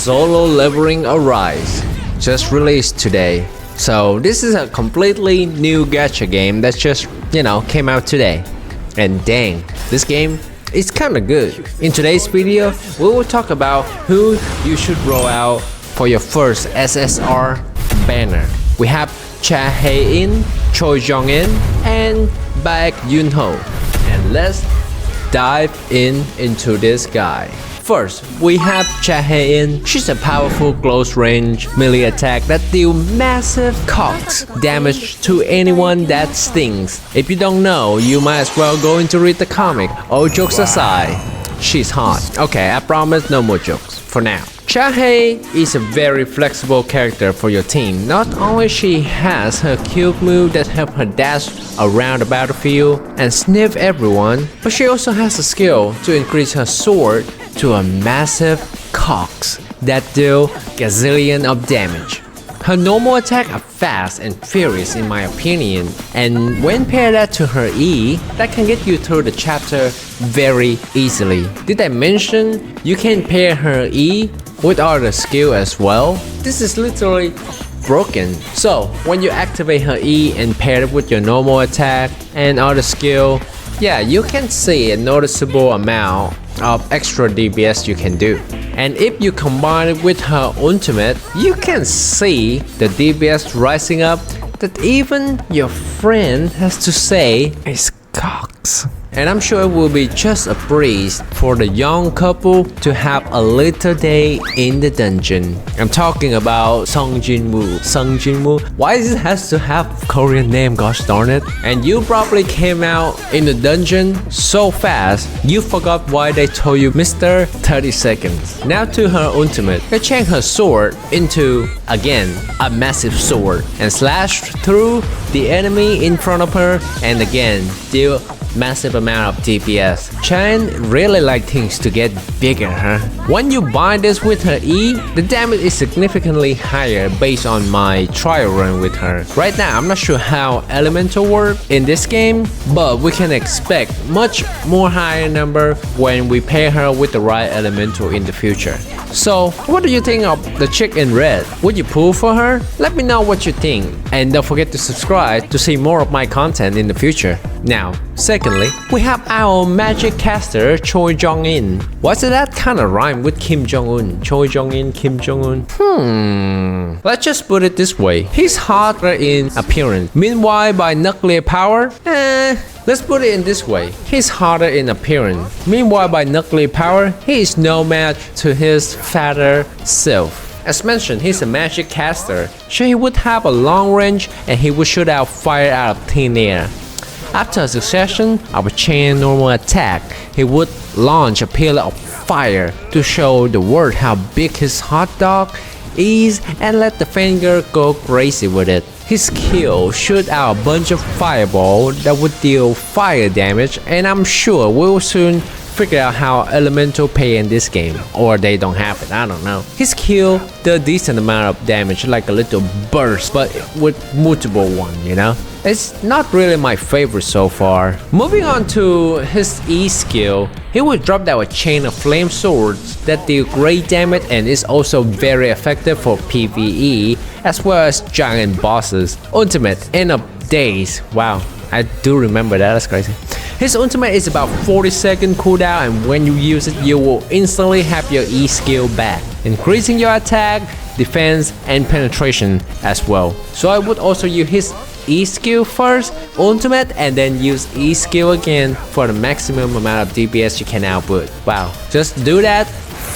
Solo Leveling Arise, just released today. So this is a completely new gacha game that just, came out today. And dang, this game is kinda good. In today's video, we will talk about who you should roll out for your first SSR banner. We have Hae In, Choi Jong In, and Baek Yoonho. And let's dive into this guy. First, we have Hae In. She's a powerful close-range melee attack that deals massive cox damage to anyone that stings. If you don't know, you might as well go into read the comic. All jokes aside, she's hot. Okay, I promise no more jokes for now. Hae is a very flexible character for your team. Not only she has her cute move that help her dash around the battlefield and sniff everyone, but she also has a skill to increase her sword to a massive cox that deal gazillion of damage. Her normal attack are fast and furious in my opinion, and when paired that to her E, that can get you through the chapter very easily. Did I mention you can pair her E with other skill as well? This is literally broken. So when you activate her E and pair it with your normal attack and other skill, yeah, you can see a noticeable amount of extra DPS you can do. And if you combine it with her ultimate, you can see the DPS rising up that even your friend has to say is cox. And I'm sure it will be just a breeze for the young couple to have a little day in the dungeon. I'm talking about Sung Jinwoo. Sung Jinwoo. Why does it has to have Korean name, gosh darn it? And you probably came out in the dungeon so fast, you forgot why they told you Mr. 30 seconds. Now to her ultimate. They change her sword into, again, a massive sword and slash through the enemy in front of her and again, deal massive amount of DPS. Chan really like things to get bigger, huh? When you bind this with her E, the damage is significantly higher based on my trial run with her. Right now, I'm not sure how elemental work in this game, but we can expect much more higher number when we pair her with the right elemental in the future. So, what do you think of the chick in red? Would you pull for her? Let me know what you think. And don't forget to subscribe to see more of my content in the future. Now, secondly, we have our magic caster Choi Jong In. What's that kind of rhyme with Kim Jong-un? Choi Jong In, Kim Jong-un? Let's just put it this way. He's hotter in appearance. Meanwhile, by nuclear power, let's put it in this way. He's hotter in appearance. Meanwhile, by nuclear power, he is no match to his fatter self. As mentioned, he's a magic caster, so he would have a long range and he would shoot out fire out of thin air. After a succession of a chain normal attack, he would launch a pillar of fire to show the world how big his hot dog is and let the finger go crazy with it. His skill shoot out a bunch of fireballs that would deal fire damage, and I'm sure we'll soon figure out how elemental pay in this game, or they don't have it, I don't know. His skill does a decent amount of damage, like a little burst, but with multiple one, It's not really my favorite so far. Moving on to his E skill, he will drop down a chain of flame swords that deal great damage and is also very effective for PvE as well as giant bosses. Ultimate, end of days. Wow, I do remember that, that's crazy. His ultimate is about 40-second cooldown, and when you use it, you will instantly have your E skill back, increasing your attack, defense, and penetration as well. So I would also use his E skill first, ultimate, and then use E skill again for the maximum amount of DPS you can output. Wow, just do that,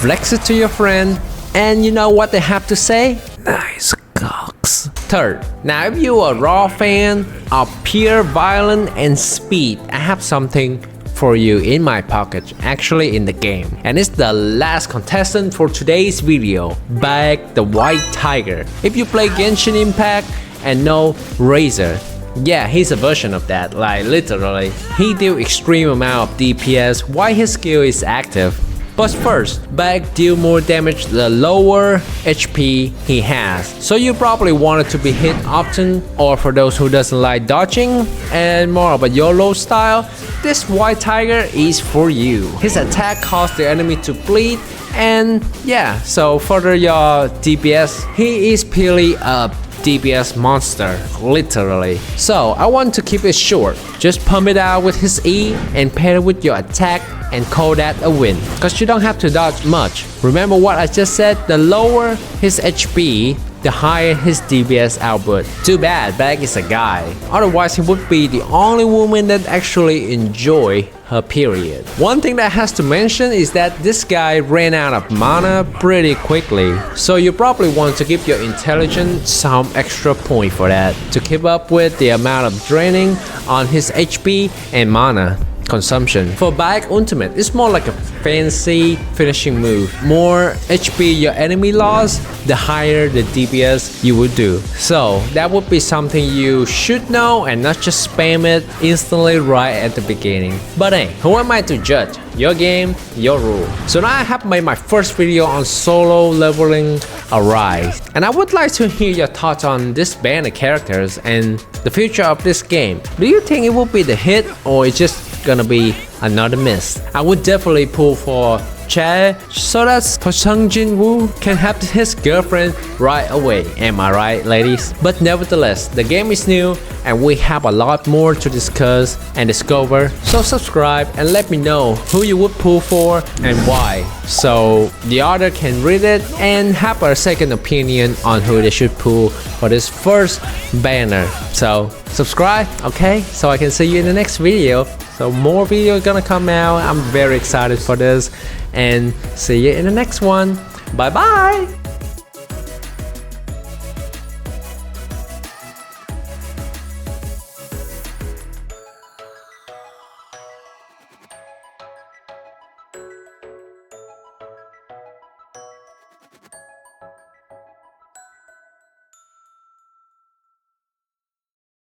flex it to your friend, and you know what they have to say? Nice cox. Third, now if you are a raw fan of pure violence and speed, I have something for you in my pocket, actually in the game. And it's the last contestant for today's video, Baek the White Tiger. If you play Genshin Impact and know Razor, yeah, he's a version of that, like literally. He deals extreme amount of DPS while his skill is active. But first, Baek deal more damage the lower HP he has. So you probably want it to be hit often, or for those who doesn't like dodging and more of a YOLO style, this white tiger is for you. His attack causes the enemy to bleed, and yeah, so further your DPS, he is purely a DPS monster, literally. So I want to keep it short. Just pump it out with his E and pair it with your attack and call that a win. Cause you don't have to dodge much. Remember what I just said, the lower his HP, the higher his DPS output. Too bad Baek is a guy. Otherwise he would be the only woman that actually enjoy her period. One thing that has to mention is that this guy ran out of mana pretty quickly. So you probably want to give your intelligence some extra point for that, to keep up with the amount of draining on his HP and mana consumption. For Baek ultimate, it's more like a fancy finishing move. More HP your enemy lost, the higher the DPS you would do. So that would be something you should know and not just spam it instantly right at the beginning. But hey, who am I to judge? Your game, your rule. So now I have made my first video on solo leveling Arise, and I would like to hear your thoughts on this banner characters and the future of this game. Do you think it will be the hit, or it's just gonna be another miss? I would definitely pull for Chae, so that Sung Jinwoo can have his girlfriend right away. Am I right, ladies? But nevertheless, the game is new and we have a lot more to discuss and discover. So subscribe and let me know who you would pull for and why, so the other can read it and have a second opinion on who they should pull for this first banner. So subscribe, okay? So I can see you in the next video. So more videos gonna come out. I'm very excited for this, and see you in the next one. Bye bye.